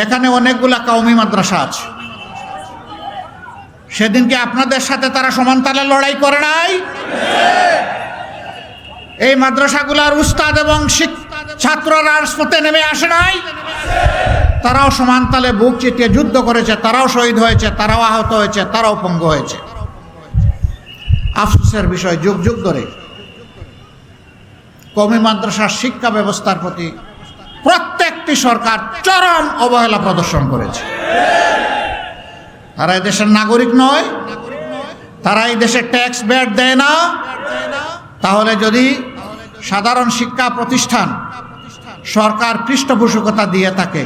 এখানে অনেকগুলা কওমি মাদ্রাসা আছে। সেদিনকে আপনাদের সাথে তারা সমান তালে লড়াই করে নাই? এই মাদ্রাসাগুলার উস্তাদ এবং ছাত্ররা রাজপথে নেমে আসে নাই? তারাও সমান তালে বুক চিতিয়ে যুদ্ধ করেছে, তারাও শহীদ হয়েছে, তারাও আহত হয়েছে, তারাও পঙ্গু হয়েছে। আফসোসের বিষয়, যুগ যুগ ধরে কওমি মাদ্রাসার শিক্ষা ব্যবস্থার প্রতি প্রত্যেকটি সরকার চরম অবহেলা প্রদর্শন করেছে। তারা এই দেশের নাগরিক নয়, তারা এই দেশে ট্যাক্স ব্যাট দেয় না। তাহলে যদি সাধারণ শিক্ষা প্রতিষ্ঠান সরকার পৃষ্ঠপোষকতা দিয়ে থাকে,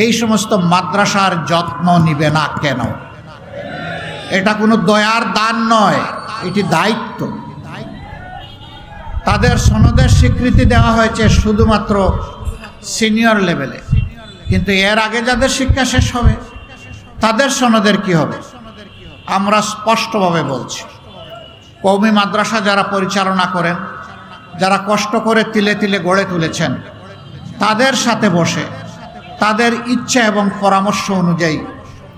এই সমস্ত মাদ্রাসার যত্ন নিবে না কেন? এটা কোনো দয়ার দান নয়, এটি দায়িত্ব। তাদের সনদের স্বীকৃতি দেওয়া হয়েছে শুধুমাত্র সিনিয়র লেভেলে, কিন্তু এর আগে যাদের শিক্ষা শেষ হবে তাদের সনদের কি হবে? আমরা স্পষ্টভাবে বলছি, কওমি মাদ্রাসা যারা পরিচালনা করেন, যারা কষ্ট করে তিলে তিলে গড়ে তুলেছেন, তাদের সাথে বসে তাদের ইচ্ছা এবং পরামর্শ অনুযায়ী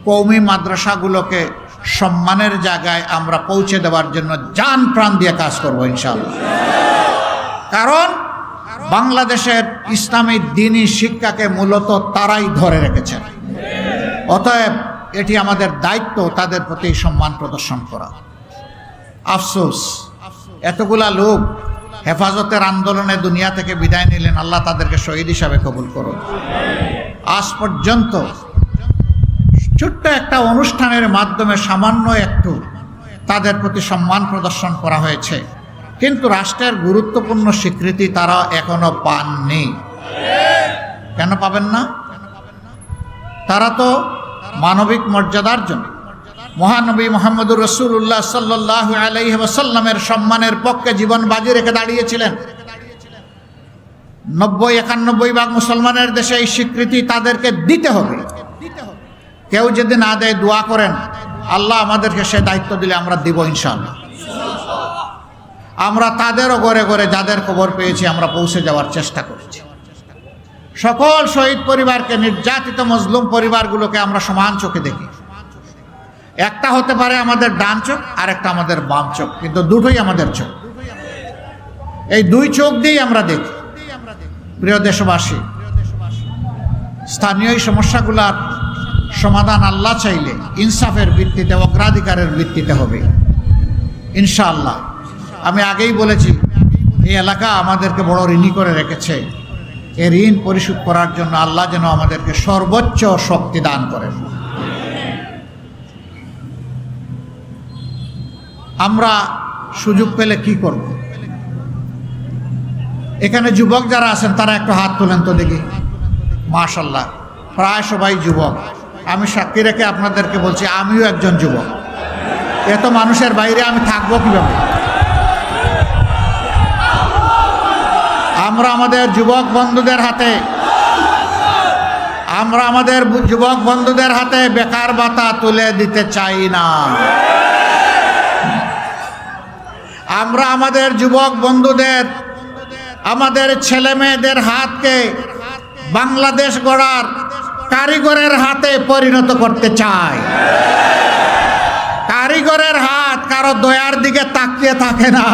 কওমি মাদ্রাসাগুলোকে সম্মানের জায়গায় আমরা পৌঁছে দেওয়ার জন্য জান প্রাণ দিয়ে কাজ করব ইনশাআল্লাহ। কারণ বাংলাদেশের ইসলামী দ্বীনি শিক্ষাকে মূলত তারাই ধরে রেখেছেন। অতএব এটি আমাদের দায়িত্ব তাদের প্রতি সম্মান প্রদর্শন করা। আফসোস, এতগুলা লোক হেফাজতের আন্দোলনে দুনিয়া থেকে বিদায় নিলেন, আল্লাহ তাদেরকে শহীদ হিসাবে কবুল করুন। আজ পর্যন্ত ছোট্ট একটা অনুষ্ঠানের মাধ্যমে সামান্য একটু তাদের প্রতি সম্মান প্রদর্শন করা হয়েছে, কিন্তু রাষ্ট্রের গুরুত্বপূর্ণ স্বীকৃতি তারা এখনো পাননি। কেন পাবেন না? তারা তো মানবিক মর্যাদার জন্য মহানবী মুহাম্মদুর রাসূলুল্লাহ সাল্লাল্লাহু আলাইহি ওয়াসাল্লামের সম্মানের পক্ষে জীবন বাজি রেখে দাঁড়িয়েছিলেন। ৯০-৯১ ভাগ মুসলমানের দেশে এই স্বীকৃতি তাদেরকে দিতে হবে। কেউ যদি না দেয়, দোয়া করেন আল্লাহ আমাদেরকে সে দায়িত্ব দিলে আমরা দিব ইনশাআল্লাহ। আমরা তাদেরও ঘরে ঘরে যাদের খবর পেয়েছি আমরা পৌঁছে যাওয়ার চেষ্টা করেছি। সকল শহীদ পরিবারকে, নির্যাতিত মজলুম পরিবারগুলোকে আমরা সমান চোখে দেখি। একটা হতে পারে আমাদের ডান চোখ, আর একটা আমাদের বাম চোখ, কিন্তু দুটোই আমাদের চোখ। এই দুই চোখ দিয়েই আমরা দেখি। প্রিয় দেশবাসী, স্থানীয় সমস্যাগুলোর সমাধান আল্লাহ চাইলে ইনসাফের ভিত্তিতে, অগ্রাধিকারের ভিত্তিতে হবে ইনশাআল্লাহ। আমি আগেই বলেছি, এই এলাকা আমাদেরকে বড় ঋণী করে রেখেছে। এই ঋণ পরিশোধ করার জন্য আল্লাহ যেন আমাদেরকে সর্বোচ্চ শক্তি দান করেন। আমরা সুযোগ পেলে কি করব? এখানে যুবক যারা আছেন তারা একটু হাত তোলেন তো দেখি। মাশাআল্লাহ, প্রায় সবাই যুবক। আমি সাক্ষী রেখে আপনাদেরকে বলছি, আমিও একজন যুবক। এত মানুষের বাইরে আমি থাকবো কিভাবে? আমরা আমাদের যুবক বন্ধুদের হাতে বেকার ভাতা তুলে দিতে চাই না। আমরা আমাদের যুবক বন্ধুদের, আমাদের ছেলে মেয়েদের হাতকে বাংলাদেশ গড়ার কারিগরের হাতে পরিণত করতে চাই। কারিগরের হাত কারো দয়ার দিকে তাকিয়ে থাকে না।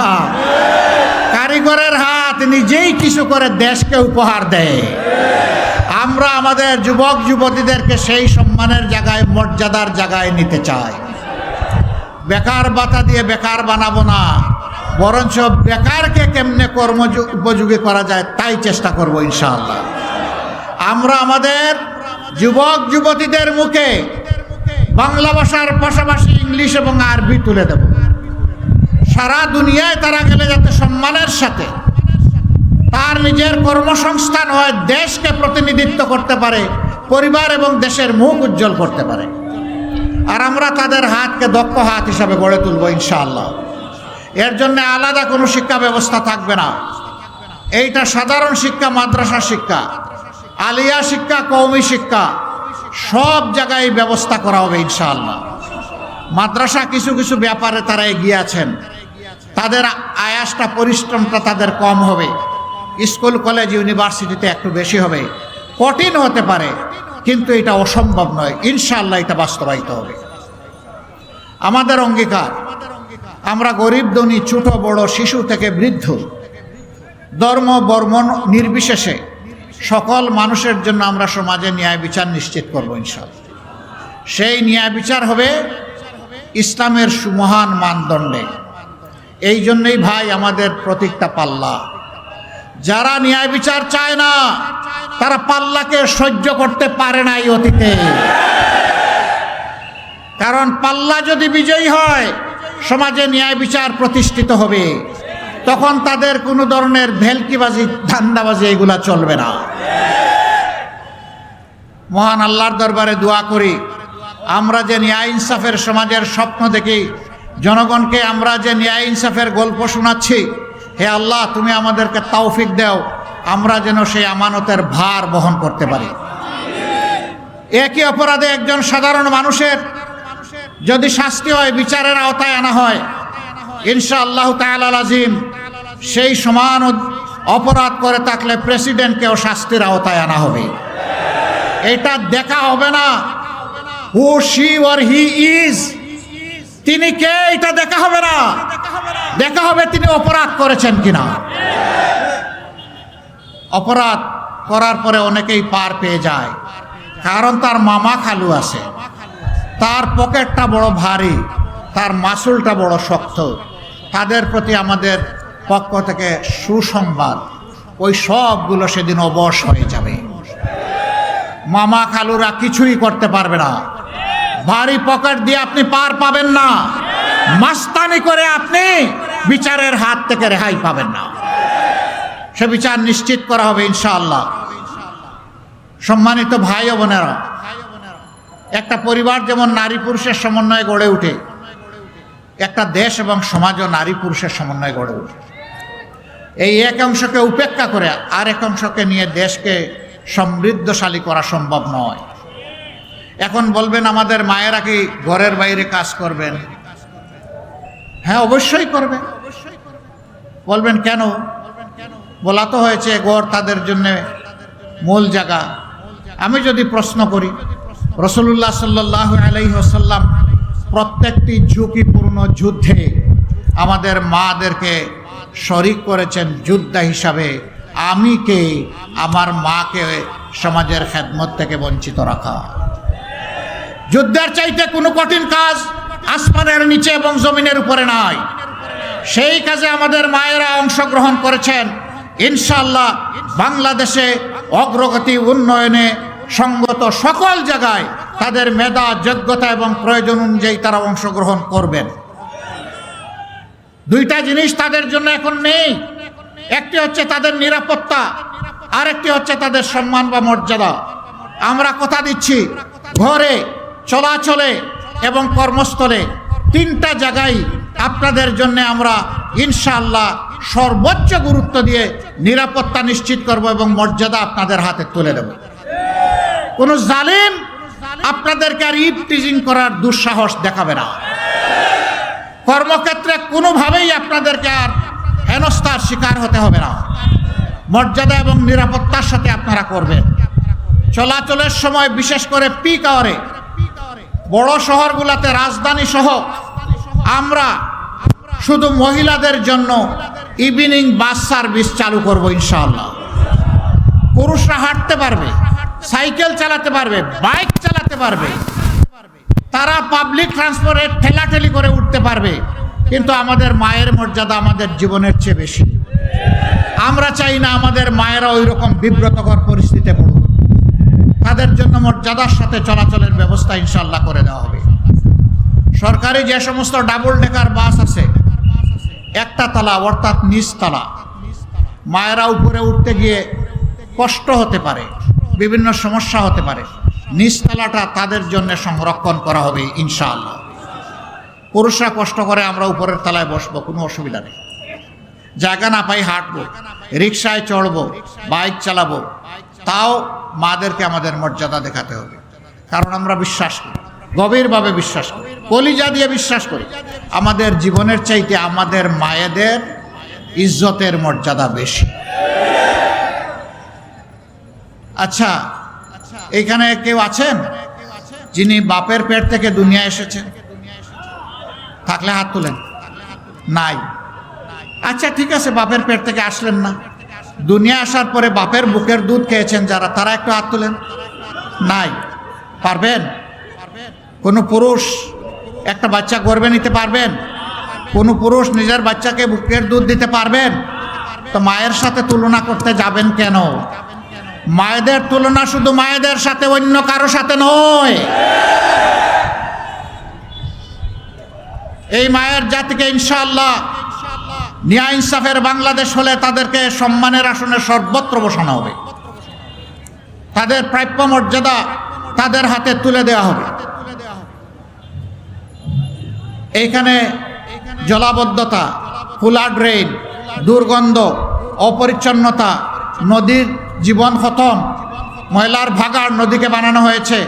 কারিগরের হাত নিজেই কিছু করে দেশকে উপহার দেয়। আমরা আমাদের যুবক যুবতীদেরকে সেই সম্মানের জায়গায়, মর্যাদার জায়গায় নিতে চাই। বেকার ভাতা দিয়ে বেকার বানাবো না, বরঞ্চ বেকারকে কেমনে কর্ম উপযোগী করা যায় তাই চেষ্টা করব ইনশাআল্লাহ। আমরা আমাদের যুবক যুবতীদের মুখে বাংলা ভাষার পাশাপাশি ইংলিশ এবং আরবি তুলে দেব। সারা দুনিয়ায় তারা গেলে যাতে সম্মানের সাথে তার নিজের কর্মসংস্থান হয়, দেশকে প্রতিনিধিত্ব করতে পারে, পরিবার এবং দেশের মুখ উজ্জ্বল করতে পারে। আর আমরা তাদের হাতকে দক্ষ হাত হিসাবে গড়ে তুলব ইনশাআল্লাহ। এর জন্য আলাদা কোনো শিক্ষা ব্যবস্থা থাকবে না। এইটা সাধারণ শিক্ষা, মাদ্রাসা শিক্ষা, আলিয়া শিক্ষা, কওমি শিক্ষা, সব জায়গায় ব্যবস্থা করা হবে ইনশাআল্লাহ। মাদ্রাসা কিছু কিছু ব্যাপারে তারা এগিয়ে আছেন, তাদের আয়াসটা, পরিশ্রমটা তাদের কম হবে। স্কুল কলেজ ইউনিভার্সিটিতে একটু বেশি হবে, কঠিন হতে পারে, কিন্তু এটা অসম্ভব নয়, ইনশাআল্লাহ এটা বাস্তবায়িত হবে। আমাদের অঙ্গীকার, আমরা গরিব ধনী, ছোট বড়, শিশু থেকে বৃদ্ধ, ধর্ম বর্ণ নির্বিশেষে সকল মানুষের জন্য আমরা সমাজে ন্যায় বিচার নিশ্চিত করব ইনশাআল্লাহ। সেই ন্যায় বিচার হবে ইসলামের সুমহান মানদণ্ডে। এই জন্যই ভাই আমাদের প্রতীকটা পাল্লা। যারা ন্যায় বিচার চায় না তারা পাল্লাকে সহ্য করতে পারে না এই অতীতে। কারণ পাল্লা যদি বিজয়ী হয় সমাজে ন্যায় বিচার প্রতিষ্ঠিত হবে, তখন তাদের কোনো ধরনের ভেলকিবাজি, ধান্দাবাজি এগুলা চলবে না। মহান আল্লাহর দরবারে দোয়া করি, আমরা যে ন্যায় ইনসাফের সমাজের স্বপ্ন দেখি, জনগণকে আমরা যে ন্যায় ইনসাফের গল্প শোনাচ্ছি, হে আল্লাহ তুমি আমাদেরকে তৌফিক দাও, আমরা যেন সেই আমানতের ভার বহন করতে পারি। একই অপরাধে একজন সাধারণ মানুষের যদি শাস্তি হয়, বিচারের আওতায় আনা হয়, ইনশাআল্লাহ তাআলা আজিম সেই সমান অপরাধ করে থাকলে প্রেসিডেন্টকেও শাস্তির আওতায় আনা হবে। এটা দেখা হবে না হু শি অর হি ইজ, তিনি কে এটা দেখা হবে না, দেখা হবে তিনি অপরাধ করেছেন কিনা। অপরাধ করার পরে অনেকেই পার পেয়ে যায়, কারণ তার মামা খালু আছে, তার পকেটটা বড় ভারী, তার মাসুলটা বড় শক্ত। তাদের প্রতি আমাদের পক্ষ থেকে সুসংবাদ, ওই সবগুলো সেদিন অবশ হয়ে যাবে। মামা খালুরা কিছুই করতে পারবে না, ভারী পকেট দিয়ে আপনি পার পাবেন না, মাস্তানি করে আপনি বিচারের হাত থেকে রেহাই পাবেন না। সে বিচার নিশ্চিত করা হবে ইনশাআল্লাহ। সম্মানিত ভাই ও বোনেরা, একটা পরিবার যেমন নারী পুরুষের সমন্বয়ে গড়ে ওঠে, একটা দেশ এবং সমাজও নারী পুরুষের সমন্বয়ে গড়ে ওঠে। এই এক অংশকে উপেক্ষা করে আরেক অংশকে নিয়ে দেশকে সমৃদ্ধশালী করা সম্ভব নয়। এখন বলবেন আমাদের মায়েরা কি ঘরের বাইরে কাজ করবেন? হ্যাঁ, অবশ্যই করবে। বলবেন কেন? বলা তো হয়েছে ঘর তাদের জন্য মূল জায়গা। আমি যদি প্রশ্ন করি, রাসূলুল্লাহ সাল্লাল্লাহু আলাইহি ওয়াসাল্লাম প্রত্যেকটি ঝুঁকিপূর্ণ যুদ্ধে আমাদের মাদেরকে শরীক করেছেন যোদ্ধা হিসাবে। আমি কে আমার মাকে সমাজের খেদমত থেকে বঞ্চিত রাখা? যুদ্ধের চাইতে কোনো কঠিন কাজ আসমানের নিচে এবং জমিনের উপরে নাই। সেই কাজে আমাদের মায়েরা অংশগ্রহণ করেছেন। ইনশাআল্লাহ বাংলাদেশে অগ্রগতি উন্নয়নে সঙ্গত সকল জায়গায় তাদের মেধা, যোগ্যতা এবং প্রয়োজন অনুযায়ী তারা অংশগ্রহণ করবেন। দুইটা জিনিস তাদের জন্য এখন নেই, একটি হচ্ছে তাদের নিরাপত্তা, আরেকটি হচ্ছে তাদের সম্মান বা মর্যাদা। আমরা কথা দিচ্ছি, ঘরে, চলাচলে এবং কর্মস্থলে তিনটা জায়গায় আপনাদের জন্য আমরা ইনশাআল্লাহ সর্বোচ্চ গুরুত্ব দিয়ে নিরাপত্তা নিশ্চিত করব এবং মর্যাদা আপনাদের হাতে তুলে দেব। কোনো জালিম আপনাদেরকে আর ইফটিজিং করার দুঃসাহস দেখাবে না। কর্মক্ষেত্রে কোনোভাবেই আপনাদেরকে আর হেনস্থার শিকার হতে হবে না। মর্যাদা এবং নিরাপত্তার সাথে আপনারা করবেন। চলাচলের সময়, বিশেষ করে পিক আওয়ারে বড় শহরগুলোতে, রাজধানী সহ আমরা শুধু মহিলাদের জন্য ইভিনিং বাস সার্ভিস চালু করব ইনশাআল্লাহ। পুরুষরা হাঁটতে পারবে, সাইকেল চালাতে পারবে, বাইক চালাতে পারবে, তারা পাবলিক ট্রান্সপোর্টে ঠেলাঠেলি করে উঠতে পারবে, কিন্তু আমাদের মায়ের মর্যাদা আমাদের জীবনের চেয়ে বেশি। আমরা চাই না আমাদের মায়েরা ওই রকম বিব্রতকর পরিস্থিতিতে পড়ুক। তাদের জন্য মর্যাদার সাথে চলাচলের ব্যবস্থা ইনশাআল্লাহ করে দেওয়া হবে। সরকারি যে সমস্ত ডাবল ডেকার বাস আছে, একটা তলা অর্থাৎ নিচতলা, মায়েরা উপরে উঠতে গিয়ে কষ্ট হতে পারে, বিভিন্ন সমস্যা হতে পারে, নিচতলাটা তাদের জন্য সংরক্ষণ করা হবে ইনশাআল্লাহ। পুরুষরা কষ্ট করে, আমরা উপরের তলায় বসবো, কোনো অসুবিধা নেই। জায়গা না পাই হাঁটবো, রিক্সায় চড়বো, বাইক চালাবো, তাও মাদেরকে আমাদের মর্যাদা দেখাতে হবে। কারণ আমরা বিশ্বাস করি, গভীরভাবে বিশ্বাস করি, কলিজা দিয়ে বিশ্বাস করি, আমাদের জীবনের চাইতে আমাদের মায়েদের ইজ্জতের মর্যাদা বেশি। আচ্ছা, এইখানে কেউ আছেন যিনি বাপের পেট থেকে দুনিয়া এসেছেন? থাকলে হাত তুলেন। নাই। আচ্ছা ঠিক আছে, বাপের পেট থেকে আসলেন না, দুনিয়া আসার পরে বাপের বুকের দুধ খেয়েছেন যারা, তারা একটু হাত তুলেন। নাই। পারবেন? কোনো পুরুষ একটা বাচ্চা গর্ভে নিতে পারবেন? কোনো পুরুষ নিজের বাচ্চাকে বুকের দুধ দিতে পারবেন? তো মায়ের সাথে তুলনা করতে যাবেন কেন? মায়েদের তুলনা শুধু মায়েদের সাথে, অন্য কারো সাথে নয়। এই মায়ের জাতিকে ইনশাআল্লাহ ন্যায় ইনসাফের বাংলাদেশ হলে তাদেরকে সম্মানের আসনে সর্বত্র বসানো হবে, তাদের প্রাপ্য মর্যাদা তাদের হাতে তুলে দেওয়া হবে। এইখানে জলাবদ্ধতা, খোলা ড্রেন, দুর্গন্ধ, অপরিচ্ছন্নতা, নদীর জীবন খতম, ময়লার ভাগাড় নদীকে বানানো হয়েছে,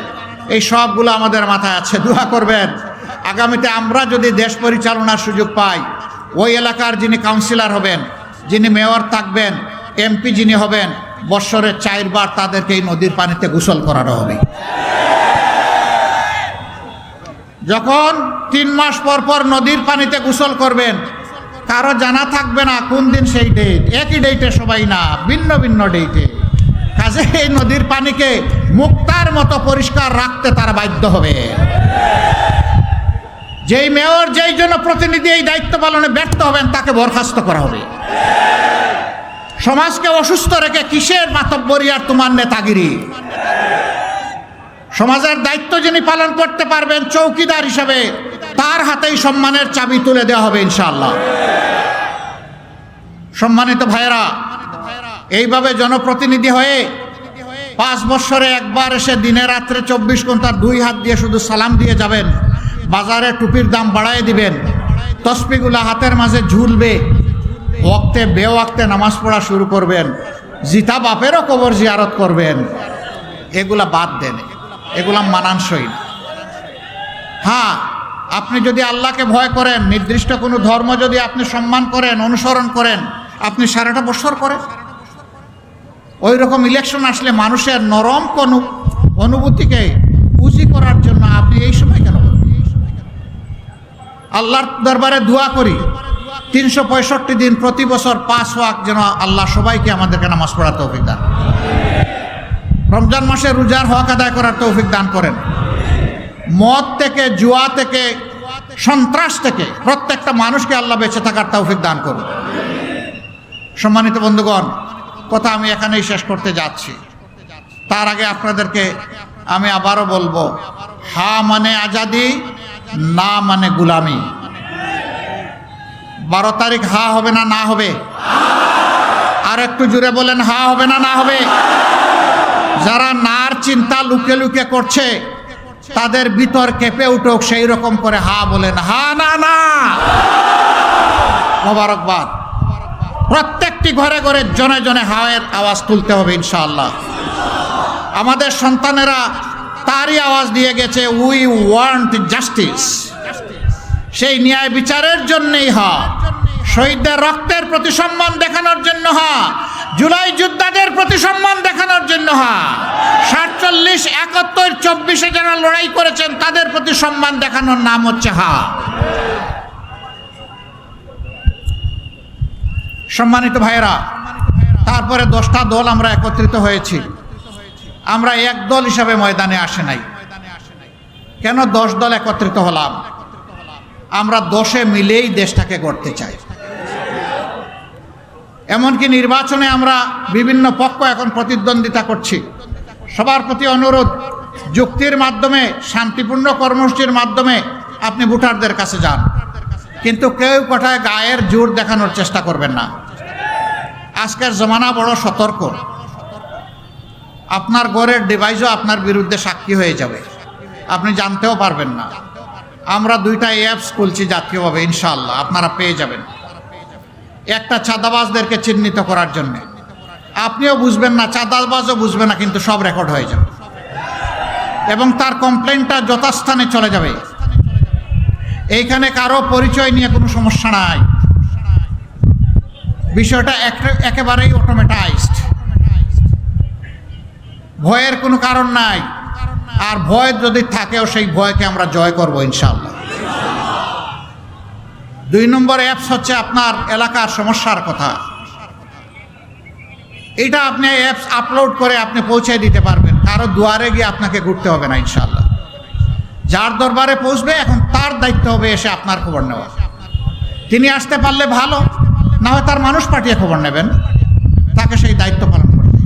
এই সবগুলো আমাদের মাথায় আছে। দোয়া করবেন আগামীতে আমরা যদি দেশ পরিচালনার সুযোগ পাই, ওই এলাকার যিনি কাউন্সিলর হবেন, যিনি মেয়র থাকবেন, এমপি যিনি হবেন, বৎসরে 4 বার তাদেরকে এই নদীর পানিতে গোসল করানো হবে। যখন 3 মাস পর পর নদীর পানিতে গোসল করবেন, কারো জানা থাকবে না কোন দিন সেই ডেট, একই ডেটে সবাই না, ভিন্ন ভিন্ন ডেটে। কাজে এই নদীর পানিকে মুক্তার মতো পরিষ্কার রাখতে তারা বাধ্য হবে। যেই মেয়র, যেই জনপ্রতিনিধি এই দায়িত্ব পালনে ব্যর্থ হবেন, তাকে বরখাস্ত করা হবে। সমাজকে অসুস্থ রেখে কিসের মাতব্বরি আর তোমার নেতাগিরি? সমাজের দায়িত্ব যিনি পালন করতে পারবেন চৌকিদার হিসেবে, তার হাতেই সম্মানের চাবি তুলে দেওয়া হবে ইনশাআল্লাহ। সম্মানিত ভাইয়েরা, এইভাবে জনপ্রতিনিধি হয়ে 5 বছরে একবার এসে দিনে রাত্রে 24 ঘন্টা 2 হাত দিয়ে শুধু সালাম দিয়ে যাবেন, বাজারে টুপির দাম বাড়ায় দিবেন, তসবিগুলা হাতের মাঝে ঝুলবে, ওয়াক্তে বেওয়াক্তে নামাজ পড়া শুরু করবেন, জিতা বাপেরও কবর জিয়ারত করবেন, এগুলা বাদ দেন, এগুলা মানানসই না। হ্যাঁ, আপনি যদি আল্লাহকে ভয় করেন, নির্দিষ্ট কোনো ধর্ম যদি আপনি সম্মান করেন, অনুসরণ করেন, আপনি সারাটা বছর করেন। ওই রকম ইলেকশন আসলে মানুষের নরম কোনো অনুভূতিকে পুঁজি করার জন্য আপনি এই সময় কেন? আল্লাহর দরবারে দোয়া করি 365 দিন প্রতি বছর 5 ওয়াক্ত যেন আল্লাহ সবাইকে আমাদেরকে নামাজ পড়ার তৌফিক দান, রমজান মাসে রোজার হক আদায় করার তৌফিক দান করেন, মদ থেকে, জুয়া থেকে, সন্ত্রাস থেকে প্রত্যেকটা মানুষকে আল্লাহ বেঁচে থাকার তৌফিক দান করুন। সম্মানিত বন্ধুগণ, কথা আমি এখানেই শেষ করতে যাচ্ছি। তার আগে আপনাদেরকে আমি আবারও বলবো, হা মানে আজাদি, না মানে গুলামি। 12 তারিখ হা হবে না না হবে? আর একটু জুড়ে বলেন, হা হবে না না হবে? যারা নার চিন্তা লুকে লুকে করছে, তাদের ভিতর কেঁপে উঠুক, সেই রকম করে হা বলেন, হা না না। মোবারকবাদ। প্রত্যেকটি ঘরে ঘরে জনে জনে হায়ের আওয়াজ তুলতে হবে ইনশাআল্লাহ। আমাদের সন্তানেরা তারই আওয়াজ দিয়ে গেছে, উই ওয়ান্ট জাস্টিস। সেই ন্যায় বিচারের জন্যই হা, শহীদদের রক্তের প্রতি সম্মান দেখানোর জন্য হা, জুলাই যোদ্ধাদের প্রতি সম্মান দেখানোর জন্য হা, 47, 71, 24-এ যারা লড়াই করেছেন তাদের প্রতি সম্মান দেখানোর নাম হচ্ছে হা। সম্মানিত ভাইয়েরা, তারপরে 10টা দল আমরা একত্রিত হয়েছি। আমরা এক দল হিসাবে ময়দানে আসে নাই। কেন 10 দল একত্রিত হলাম? আমরা 10-এ মিলেই দেশটাকে গড়তে চাই। এমনকি নির্বাচনে আমরা বিভিন্ন পক্ষ এখন প্রতিদ্বন্দ্বিতা করছি। সবার প্রতি অনুরোধ, যুক্তির মাধ্যমে, শান্তিপূর্ণ কর্মসূচির মাধ্যমে আপনি ভোটারদের কাছে যান, কিন্তু কেউ কোথায় গায়ের জোর দেখানোর চেষ্টা করবেন না। আজকের জমানা বড় সতর্ক। আপনার ঘরের ডিভাইসও আপনার বিরুদ্ধে সাক্ষী হয়ে যাবে, আপনি জানতেও পারবেন না। আমরা 2টা অ্যাপস খুলছি জাতীয়ভাবে, ইনশাআল্লাহ আপনারা পেয়ে যাবেন। একটা চাঁদাবাজদেরকে চিহ্নিত করার জন্য, আপনিও বুঝবেন না, চাঁদাবাজও বুঝবে না, কিন্তু সব রেকর্ড হয়ে যাবে এবং তার কমপ্লেনটা যথাস্থানে চলে যাবে। এইখানে কারো পরিচয় নিয়ে কোনো সমস্যা নাই, বিষয়টা একেবারেই অটোমেটাইজড। ভয়ের কোনো কারণ নাই। আর ভয় যদি থাকেও সেই ভয়কে আমরা জয় করব ইনশাআল্লাহ। 2 নম্বর অ্যাপস হচ্ছে আপনার এলাকার সমস্যার কথা। এটা আপনি অ্যাপস আপলোড করে আপনি পৌঁছে দিতে পারবেন, কারো দুয়ারে গিয়ে আপনাকে ঘুরতে হবে না ইনশাআল্লাহ। যার দরবারে পৌঁছবে এখন তার দায়িত্ব হবে এসে আপনার খবর নেওয়া। তিনি আসতে পারলে ভালো, না হয় তার মানুষ পাঠিয়ে খবর নেবেন, তাকে সেই দায়িত্ব পালন করবে।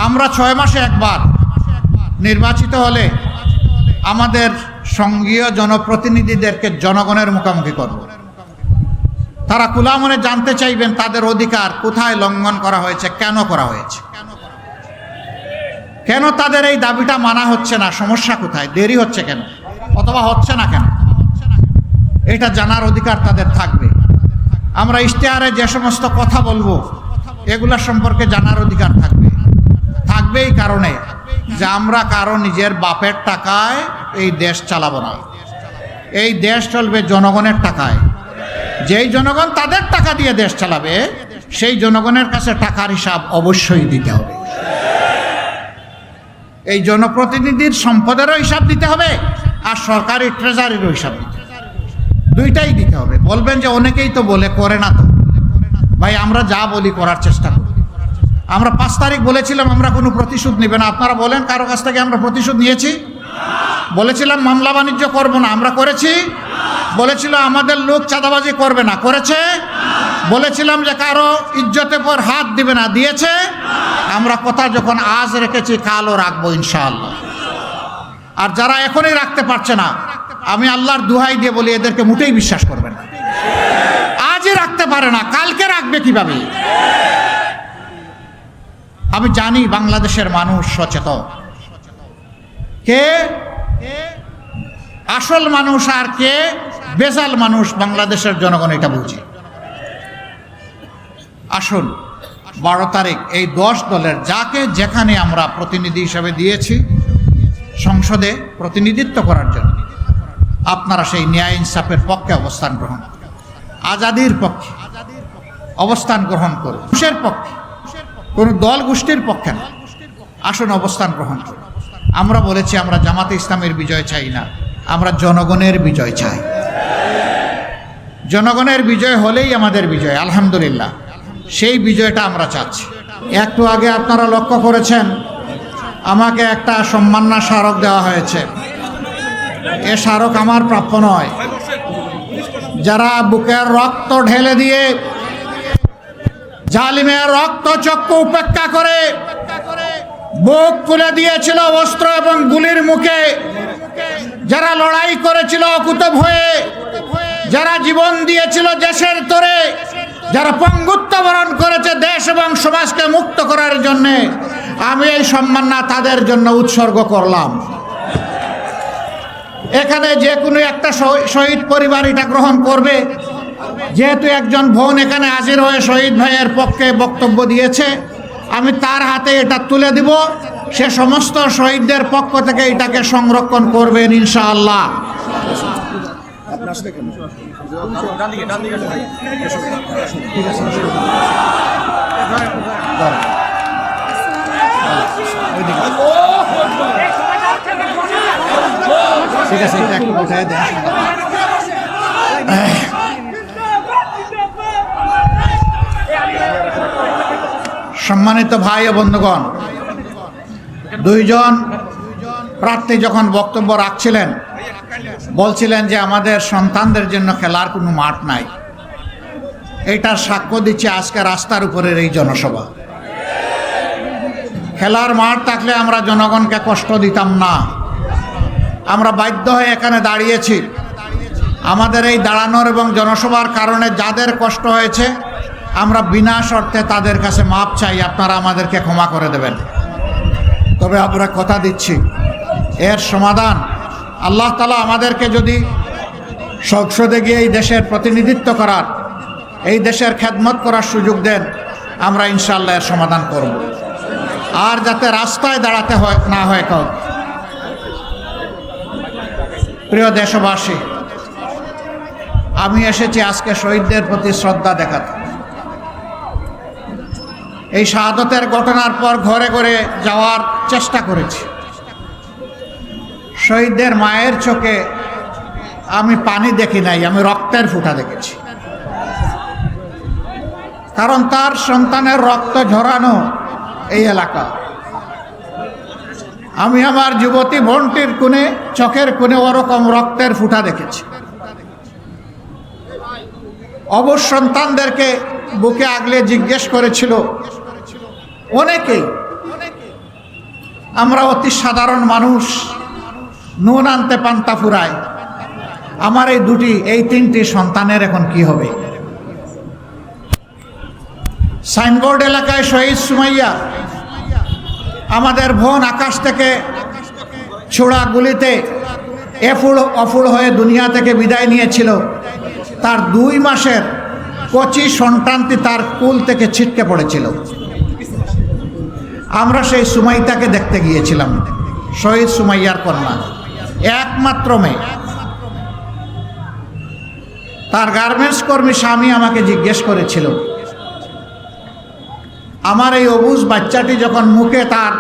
আমরা 6 মাসে একবার নির্বাচিত হলে আমাদের সঙ্গীয় জনপ্রতিনিধিদেরকে জনগণের মুখোমুখি করব। তারা খোলা মনে জানতে চাইবেন তাদের অধিকার কোথায় লঙ্ঘন করা হয়েছে, কেন করা হয়েছে, কেন তাদের এই দাবিটা মানা হচ্ছে না, সমস্যা কোথায়, দেরি হচ্ছে কেন, অথবা হচ্ছে না কেন, এটা জানার অধিকার তাদের থাকবে। আমরা ইশতেহারে যে সমস্ত কথা বলবো এগুলা সম্পর্কে জানার অধিকার থাকবে এই কারণে যে আমরা কারো নিজের বাপের টাকায় এই দেশ চালাবো না। এই দেশ চলবে জনগণের টাকায়। যেই জনগণ তাদের টাকা দিয়ে দেশ চালাবে সেই জনগণের কাছে টাকার হিসাব অবশ্যই দিতে হবে। এই জনপ্রতিনিধির সম্পদেরও হিসাব দিতে হবে আর সরকারি ট্রেজারিরও হিসাব দিতে হবে, দুইটাই দিতে হবে। বলবেন যে অনেকেই তো বলে, করে না তো। ভাই, আমরা যা বলি করার চেষ্টা করি। আমরা 5 তারিখ বলেছিলাম আমরা কোনো প্রতিশোধ নেবে না। আপনারা বলেন কারো কাছ থেকে আমরা প্রতিশোধ নিয়েছি? বলেছিলাম মামলা বাণিজ্য করব না, আমরা করেছি? বলেছিল আমাদের লোক চাঁদাবাজি করবে না, করেছে? বলেছিলাম যে কারো ইজ্জতের পর হাত দিবে না, দিয়েছে? আমরা কথা যখন আজ রেখেছি কালও রাখবো ইনশাআল্লাহ। আর যারা এখনই রাখতে পারছে না, আমি আল্লাহর দোহাই দিয়ে বলি এদেরকে মোটেই বিশ্বাস করবেন না। আজই রাখতে পারে না, কালকে রাখবে কিভাবে? আমি জানি বাংলাদেশের মানুষ সচেতন। কে আসল মানুষ আর কে বেজাল মানুষ বাংলাদেশের জনগণ এটা বুঝে। আসুন 12 তারিখ এই 10 দলের যাকে যেখানে আমরা প্রতিনিধি হিসেবে দিয়েছি সংসদে প্রতিনিধিত্ব করার জন্য, আপনারা সেই ন্যায় ইনসাফের পক্ষে অবস্থান গ্রহণ করুন, আজাদির পক্ষে অবস্থান গ্রহণ করুন, মানুষের পক্ষে, কোনো দল গোষ্ঠীর পক্ষে না। আসুন অবস্থান গ্রহণ করুন। আমরা বলেছি আমরা জামাতে ইসলামের বিজয় চাই না, আমরা জনগণের বিজয় চাই। জনগণের বিজয় হলেই আমাদের বিজয়, আলহামদুলিল্লাহ। সেই বিজয়টা আমরা চাচ্ছি। একটু আগে আপনারা লক্ষ্য করেছেন আমাকে একটা সম্মাননা স্মারক দেওয়া হয়েছে। এ স্মারক আমার প্রাপ্য নয়। যারা বুকের রক্ত ঢেলে দিয়ে জালিমের রক্ত চক্ষু উপেক্ষা করে বুক খুলে দিয়েছিল অস্ত্র এবং গুলির মুখে, যারা লড়াই করেছিল অকুতভ হয়ে, যারা জীবন দিয়েছিল দেশের তরে, যারা পঙ্গুত্ব বরণ করেছে দেশ এবং সমাজকে মুক্ত করার জন্য, আমি এই সম্মাননা তাদের জন্য উৎসর্গ করলাম। এখানে যে কোনো একটা শহীদ পরিবার এটা গ্রহণ করবে। যেহেতু একজন বোন এখানে হাজির হয়ে শহীদ ভাইয়ের পক্ষে বক্তব্য দিয়েছে, আমি তার হাতে এটা তুলে দিব। সে সমস্ত শহীদদের পক্ষ থেকে এটাকে সংরক্ষণ করবেন ইনশাআল্লাহ। ঠিক আছে, এটা একটু উঠায় দেন। সম্মানিত ভাই ও বন্ধুগণ, 2 জন প্রার্থী যখন বক্তব্য রাখছিলেন বলছিলেন যে আমাদের সন্তানদের জন্য খেলার কোনো মাঠ নাই। এইটার সাক্ষ্য দিচ্ছে আজকে রাস্তার উপরের এই জনসভা। খেলার মাঠ থাকলে আমরা জনগণকে কষ্ট দিতাম না। আমরা বাধ্য হয়ে এখানে দাঁড়িয়েছি। আমাদের এই দাঁড়ানোর এবং জনসভার কারণে যাদের কষ্ট হয়েছে আমরা বিনা শর্তে তাদের কাছে মাপ চাই, আপনারা আমাদেরকে ক্ষমা করে দেবেন। তবে আমরা কথা দিচ্ছি এর সমাধান আল্লাহ তাআলা আমাদেরকে যদি সংসদে গিয়ে এই দেশের প্রতিনিধিত্ব করার, এই দেশের খেদমত করার সুযোগ দেন, আমরা ইনশাআল্লাহ এর সমাধান করব। আর যাতে রাস্তায় দাঁড়াতে না হয় কাউ। প্রিয় দেশবাসী, আমি এসেছি আজকে শহীদদের প্রতি শ্রদ্ধা দেখাতে। এই শাহাদতের ঘটনার পর ঘরে ঘরে যাওয়ার চেষ্টা করেছি। শহীদদের মায়ের চোখে আমি পানি দেখি নাই, আমি রক্তের ফোঁটা দেখেছি। কারণ তার সন্তানের রক্ত ঝরানো এই এলাকা। আমি আমার যুবতী বোনটির চোখের কোণে ওরকম রক্তের ফোঁটা দেখেছি। অবশ সন্তানদেরকে বুকে আগলে জিজ্ঞেস করেছিল অনেকেই, আমরা অতি সাধারণ মানুষ, নুন আনতে পান্তা ফুরায়, আমার এই তিনটি সন্তানের এখন কি হবে? সাইনবোর্ড এলাকায় শহীদ সুমাইয়া, আমাদের বোন আকাশ থেকে ছোড়া গুলিতে অফুড় হয়ে দুনিয়া থেকে বিদায় নিয়েছিল। তার 2 মাসের কচি সন্তানটি তার কুল থেকে ছিটকে পড়েছিল। আমরা সেই সুমাইয়াকে দেখতে গিয়েছিলাম, শহীদ সুমাইয়ার কন্যা, একমাত্র মেয়ে। তার গার্মেন্টস কর্মী স্বামী আমাকে জিজ্ঞেস করেছিল, আমার এই অবুঝ বাচ্চাটি যখন মুখে তার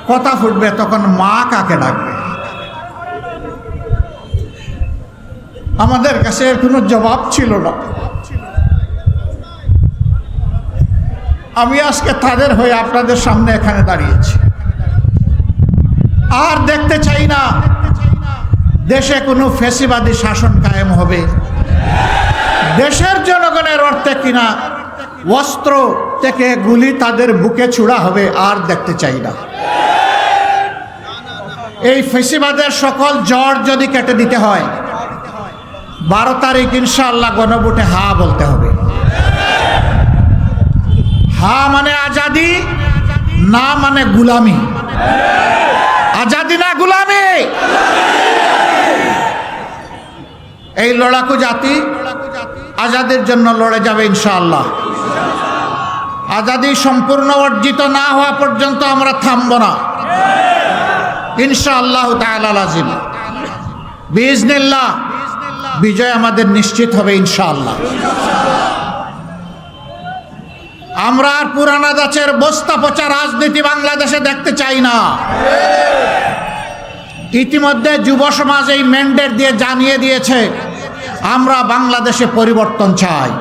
কথা ফুটবে তখন মা কাকে ডাকবে? আমাদের কাছে এর কোনো জবাব ছিল না। আমি আজকে তাদের হয়ে আপনাদের সামনে এখানে দাঁড়িয়েছি। আর দেখতে চাই না দেশে কোনো ফ্যাসিবাদী শাসন কায়েম হবে। দেশের জনগণের অর্থে কিনা অস্ত্র থেকে গুলি তাদের বুকে ছুড়া হবে, আর দেখতে চাই না। এই ফ্যাসিবাদের সকল জড় যদি কেটে দিতে হয়, 12 তারিখ ইনশাআল্লাহ গণভোটে হা বলতে হবে। হা মানে আজাদি, না মানে গুলামি। আজাদি না গুলামি। এই লড়াকু জাতি আজাদির জন্য লড়ে যাবে ইনশাআল্লাহ। আজাদি সম্পূর্ণ অর্জিত না হওয়া পর্যন্ত আমরা থামব না ইনশাআল্লাহ তাআলা লাজিম। বিইজনিল্লাহ বিজয় আমাদের নিশ্চিত হবে ইনশাআল্লাহ। আমরা আর পুরানা দাঁচের বস্তা পচা রাজনীতি বাংলাদেশে দেখতে চাই না। ইতিমধ্যে যুব সমাজ এই ম্যান্ডেট দিয়ে জানিয়ে দিয়েছে, আমরা বাংলাদেশে পরিবর্তন চাই।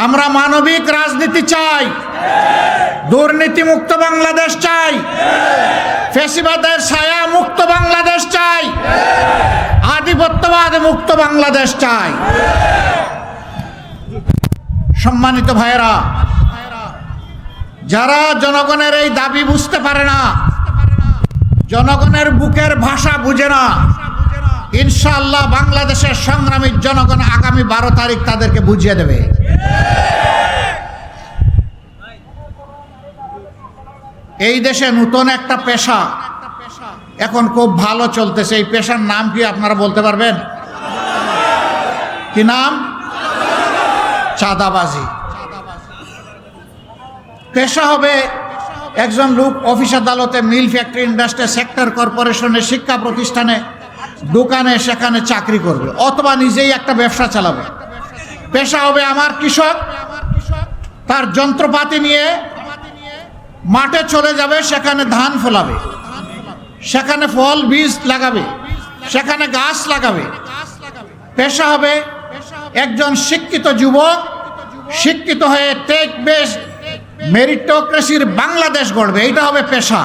আমরা মানবিক রাজনীতি চাই, দুর্নীতি মুক্ত বাংলাদেশ চাই, ফ্যাসিবাদের ছায়া মুক্ত বাংলাদেশ চাই, আধিপত্যবাদ মুক্ত বাংলাদেশ চাই। সম্মানিত ভাইয়েরা, যারা জনগণের এই দাবি বুঝতে পারে না, জনগণের বুকের ভাষা বুঝে না, ইনশাআল্লাহ বাংলাদেশের সংগ্রামী জনগণ আগামী 12 তারিখ তাদেরকে বুঝিয়ে দেবে। এই দেশে নতুন একটা পেশা এখন খুব ভালো চলতেছে। এই পেশার নাম কি আপনারা বলতে পারবেন? কি নাম? চাঁদাবাজি। পেশা হবে একজন লোক অফিস আদালতে, মিল, ফ্যাক্টরি, ইন্ডাস্ট্রি, সেক্টর কর্পোরেশনে, শিক্ষা প্রতিষ্ঠানে, দোকানে, সেখানে চাকরি করবে, অথবা নিজেই একটা ব্যবসা চালাবে। পেশা হবে আমার কৃষক, তার যন্ত্রপাতি নিয়ে মাঠে চলে যাবে, সেখানে ধান ফলাবে, সেখানে ফল বীজ লাগাবে, সেখানে গাছ লাগাবে। পেশা হবে একজন শিক্ষিত যুবক, শিক্ষিত হয়ে টেক বেস মেরিটোক্রেসির বাংলাদেশ গড়বে। এইটা হবে পেশা।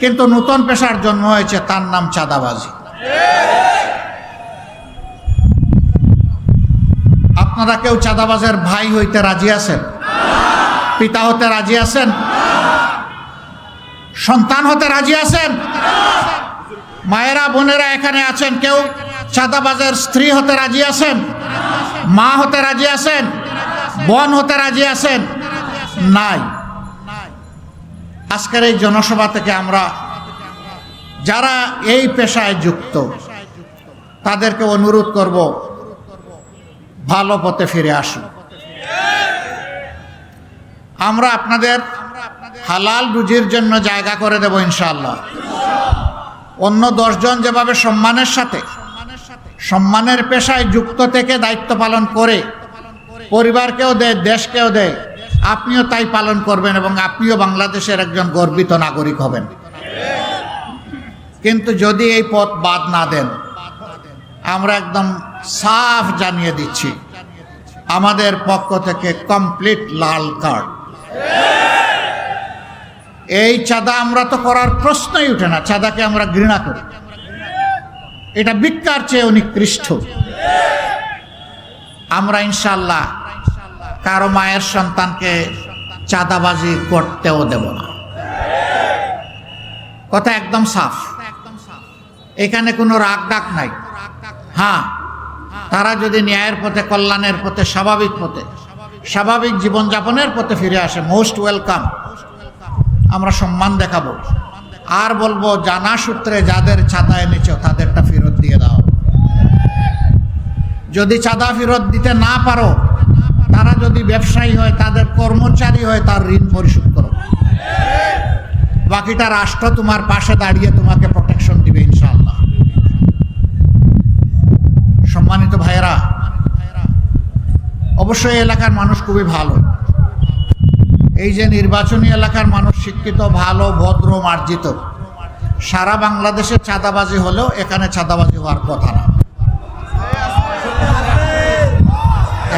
কিন্তু নতুন পেশার জন্ম হয়েছে, তার নাম চাঁদাবাজি। আপনারা কেউ চাঁদাবাজের ভাই হইতে রাজি আছেন? পিতা হতে রাজি আছেন? সন্তান হতে রাজি আছেন? মায়েরা, বোনেরা এখানে আছেন, কেউ চাঁদাবাজের স্ত্রী হতে রাজি আছেন? মা হতে রাজি আছেন? বোন হতে রাজি আছেন? নাই। আজকের এই জনসভা থেকে আমরা যারা এই পেশায় যুক্ত তাদেরকে অনুরোধ করব, ভালো পথে ফিরে আসুন। আমরা আপনাদের হালাল রুজির জন্য জায়গা করে দেব ইনশাআল্লাহ। অন্য 10 জন যেভাবে সম্মানের সাথে সম্মানের পেশায় যুক্ত থেকে দায়িত্ব পালন করে, পরিবারকেও দেয়, দেশকেও দেয়, আপনিও তাই পালন করবেন এবং আপনিও বাংলাদেশের একজন গর্বিত নাগরিক হবেন। কিন্তু যদি এই পথ বাদ না দেন, আমরা একদম সাফ জানিয়ে দিচ্ছি, আমাদের পক্ষ থেকে কমপ্লিট লাল কার্ড। এই চাঁদা আমরা তো করার প্রশ্নই উঠে না, চাঁদাকে আমরা ঘৃণা করি, এটা ভিক্ষার চেয়ে নিকৃষ্ট। আমরা ইনশাআল্লাহ কারো মায়ের সন্তানকে চাঁদাবাজি করতেও দেব না, কথা একদম সাফ, এখানে কোনো রাগ ডাক নাই। হ্যাঁ, তারা যদি ন্যায়ের পথে, কল্যাণের পথে, স্বাভাবিক পথে, স্বাভাবিক জীবনযাপনের পথে ফিরে আসে, মোস্ট ওয়েলকাম, আমরা সম্মান দেখাবো। আর বলবো, জানা সূত্রে যাদের চাঁদা এনেছ তাদেরটা ফেরত দিয়ে দাও। যদি চাঁদা ফেরত দিতে না পারো, তারা যদি ব্যবসায়ী হয়, তাদের কর্মচারী হয়, তার ঋণ পরিশোধ করো। বাকিটা রাষ্ট্র তোমার পাশে দাঁড়িয়ে তোমাকে প্রোটেকশন দিবে ইনশাআল্লাহ। সম্মানিত ভাইয়েরা, অবশ্যই এলাকার মানুষ খুবই ভালো। এই যে নির্বাচনী এলাকার মানুষ শিক্ষিত, ভালো, ভদ্র, মার্জিত। সারা বাংলাদেশে চাঁদাবাজি হলেও এখানে চাঁদাবাজি হওয়ার কথা না,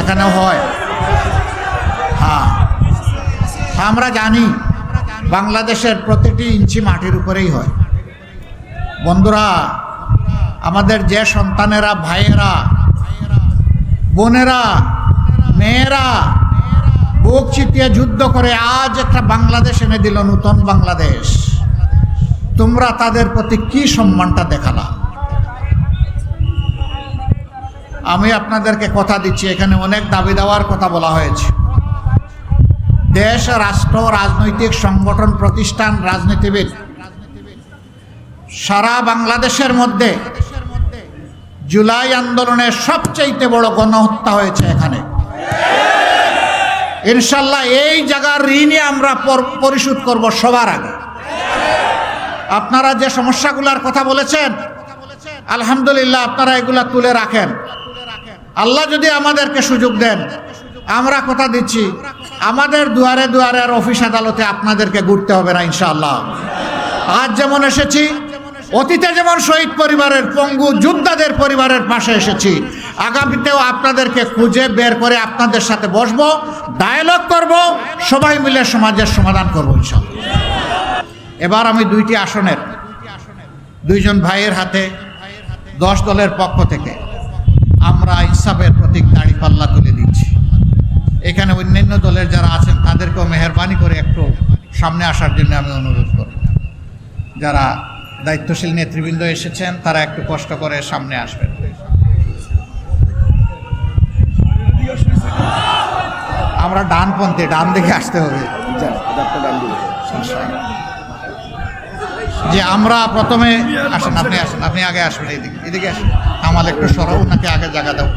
এখানে হয়। হ্যাঁ, আমরা জানি বাংলাদেশের প্রতিটি ইঞ্চি মাটির উপরেই হয়। বন্ধুরা, আমাদের যে সন্তানেরা, ভাইয়েরা, বোনেরা, মেয়েরা বুক চিতিয়ে যুদ্ধ করে আজ একটা বাংলাদেশ এনে দিল, নতুন বাংলাদেশ, তোমরা তাদের প্রতি কি সম্মানটা দেখালা? আমি আপনাদেরকে কথা দিচ্ছি, এখানে অনেক দাবি দেওয়ার কথা বলা হয়েছে। দেশ, রাষ্ট্র, রাজনৈতিক সংগঠন, প্রতিষ্ঠান, রাজনীতিবিদ সারা বাংলাদেশের মধ্যে জুলাই আন্দোলনের সবচেয়ে বড় গণহত্যা হয়েছে এখানে। ইনশাল্লাহ এই জায়গার ঋণই আমরা পরিশোধ করব সবার আগে। আপনারা যে সমস্যাগুলোর কথা বলেছেন, আলহামদুলিল্লাহ আপনারা এগুলা তুলে রাখেন। আল্লাহ যদি আমাদেরকে সুযোগ দেন, আমরা কথা দিচ্ছি, আমাদের দুয়ারে দুয়ারে আর অফিস আদালতে আপনাদেরকে ঘুরতে হবে না ইনশাআল্লাহ। আজ যেমন এসেছি, অতীতে যেমন শহীদ পরিবারের, পঙ্গু যোদ্ধাদের পরিবারের পাশে এসেছি, আগামীতেও আপনাদেরকে খুঁজে বের করে আপনাদের সাথে বসবো, ডায়ালগ করব, সবাই মিলে সমাজের সমাধান করবো ইনশাআল্লাহ। এবার আমি 2টি আসনের 2জন ভাইয়ের হাতে 10 দলের পক্ষ থেকে আমরা ইনসাফের প্রতীক দাঁড়িপাল্লা তুলে দিচ্ছি। এখানে অন্যান্য দলের যারা আছেন তাদেরকেও মেহরবানি করে একটু সামনে আসার জন্য আমি অনুরোধ করব। যারা দায়িত্বশীল নেতৃবৃন্দ এসেছেন তারা একটু কষ্ট করে সামনে আসবেন। আমরা ডানপন্থী, ডান দিকে আসতে হবে। যে আমরা প্রথমে আসেন, আপনি আসেন, আপনি আগে আসবেন, এইদিকে, এদিকে আসেন। আমার একটু সরাও, নাকি আগে জায়গা দাও।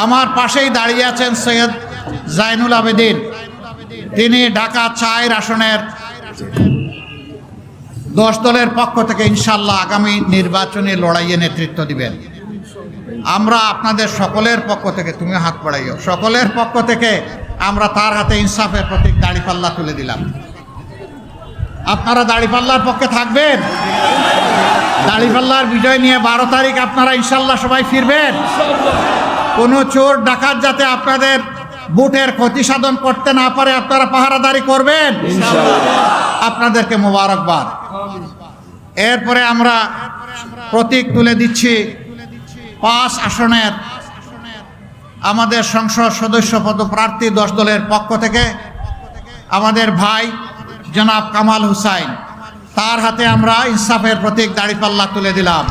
আমার পাশেই দাঁড়িয়ে আছেন সৈয়দ জাইনুল আবেদিন, তিনি ঢাকা 4 আসনের 10 দলের পক্ষ থেকে ইনশাআল্লাহ আগামী নির্বাচনী লড়াইয়ে নেতৃত্ব দিবেন। আমরা আপনাদের সকলের পক্ষ থেকে, তুমি হাত বাড়াইও, সকলের পক্ষ থেকে আমরা তার হাতে ইনসাফের প্রতীক দাঁড়িপাল্লা তুলে দিলাম। আপনারা দাঁড়িপাল্লার পক্ষে থাকবেন? দাঁড়িপাল্লার বিজয় নিয়ে 12 তারিখ আপনারা ইনশাআল্লাহ সবাই ফিরবেন। কোনো চোর ডাকাত যাতে আপনাদের বুটের ক্ষতি সাধন করতে না পারে, আপনারা পাহারাদারি করবেন আপনাদেরকে মোবারকবাদ। এরপরে আমরা প্রতীক তুলে দিচ্ছি 5 আসনের আমাদের সংসদ সদস্য পদপ্রার্থী 10 দলের পক্ষ থেকে আমাদের ভাই জনাব কামাল হুসাইন, তার হাতে আমরা ইনসাফের প্রতীক দাঁড়িপাল্লা তুলে দিলাম।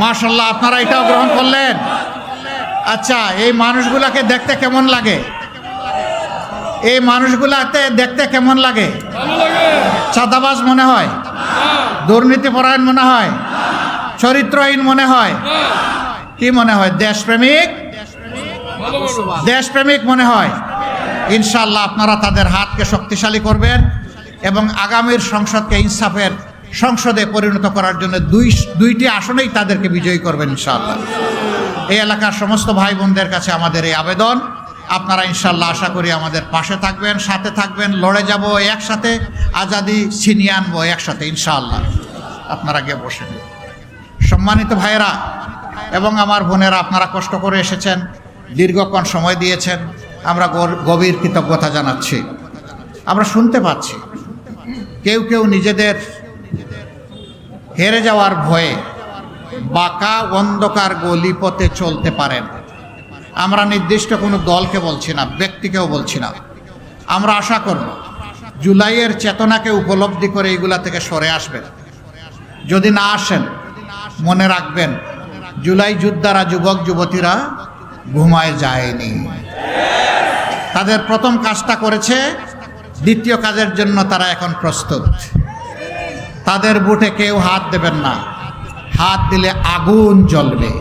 মাশাআল্লাহ, আপনারা এটাও গ্রহণ করলেন। আচ্ছা, এই মানুষগুলাকে দেখতে কেমন লাগে? এই মানুষগুলাতে দেখতে কেমন লাগে? চাঁদাবাজ মনে হয়? দুর্নীতিপরায়ণ মনে হয়? চরিত্রহীন মনে হয়? কি মনে হয়? দেশপ্রেমিক, দেশপ্রেমিক মনে হয়। ইনশাআল্লাহ আপনারা তাদের হাতকে শক্তিশালী করবেন এবং আগামীর সংসদকে ইনসাফের সংসদে পরিণত করার জন্য দুইটি আসনেই তাদেরকে বিজয়ী করবেন ইনশাআল্লাহ। এই এলাকার সমস্ত ভাই বোনদের কাছে আমাদের এই আবেদন, আপনারা ইনশাআল্লাহ আশা করি আমাদের পাশে থাকবেন, সাথে থাকবেন, লড়ে যাব একসাথে, আজাদি ছিনিয়ে আনবো একসাথে ইনশাআল্লাহ। আপনারা গিয়ে বসেন। সম্মানিত ভাইয়েরা এবং আমার বোনেরা, আপনারা কষ্ট করে এসেছেন, দীর্ঘক্ষণ সময় দিয়েছেন, আমরা গভীর কৃতজ্ঞতা জানাচ্ছি। আমরা শুনতে পাচ্ছি কেউ কেউ নিজেদের হেরে যাওয়ার ভয়ে বাঁকা অন্ধকার গলিপথে চলতে পারেন। আমরা নির্দিষ্ট কোনো দলকে বলছি না, ব্যক্তিকেও বলছি না। আমরা আশা করব জুলাইয়ের চেতনাকে উপলব্ধি করে এইগুলা থেকে সরে আসবেন। যদি না আসেন, মনে রাখবেন জুলাই যোদ্ধারা, যুবক যুবতীরা ঘুমায় যায়নি। তাদের প্রথম কাজটা করেছে, দ্বিতীয় কাজের জন্য তারা এখন প্রস্তুত। তাদের বুটে কেউ হাত দেবেন না, হাত দিলে আগুন জ্বলবে।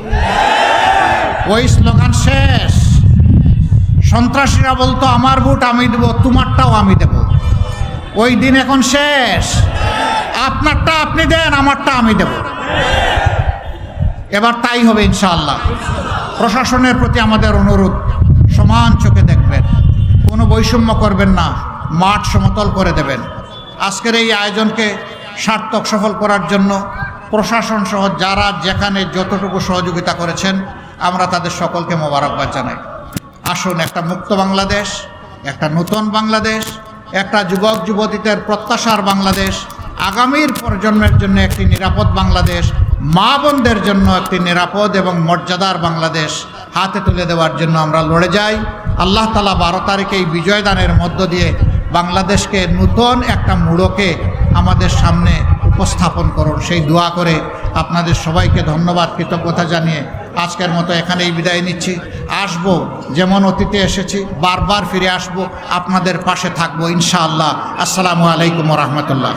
ওই স্লোগান শেষ। সন্ত্রাসীরা বলতো আমার বুট আমি দেব, তোমারটাও আমি দেব। ওই দিন এখন শেষ। আপনারটা আপনি দেন, আমারটা আমি দেব। এবার তাই হবে ইনশাআল্লাহ। প্রশাসনের প্রতি আমাদের অনুরোধ, সমান চোখে দেখবেন, কোনো বৈষম্য করবেন না, মাঠ সমতল করে দেবেন। আজকের এই আয়োজনকে সার্থক সফল করার জন্য প্রশাসন সহ যারা যেখানে যতটুকু সহযোগিতা করেছেন, আমরা তাদের সকলকে মোবারকবাদ জানাই। আসুন, একটা মুক্ত বাংলাদেশ, একটা নতুন বাংলাদেশ, একটা যুবক যুবতীদের প্রত্যাশার বাংলাদেশ, আগামীর প্রজন্মের জন্য একটি নিরাপদ বাংলাদেশ, মা বোনদের জন্য একটি নিরাপদ এবং মর্যাদার বাংলাদেশ হাতে তুলে দেওয়ার জন্য আমরা লড়ে যাই। আল্লাহ তাআলা 12 তারিখে এই বিজয় দানের মধ্য দিয়ে বাংলাদেশকে নতুন একটা মোড়কে আমাদের সামনে উপস্থাপন করুন, সেই দোয়া করে আপনাদের সবাইকে ধন্যবাদ, কৃতজ্ঞতা জানিয়ে আজকের মতো এখানেই বিদায় নিচ্ছি। আসবো, যেমন অতীতে এসেছি, বারবার ফিরে আসবো, আপনাদের পাশে থাকবো ইনশাআল্লাহ। আসসালামু আলাইকুম ওয়া রাহমাতুল্লাহ।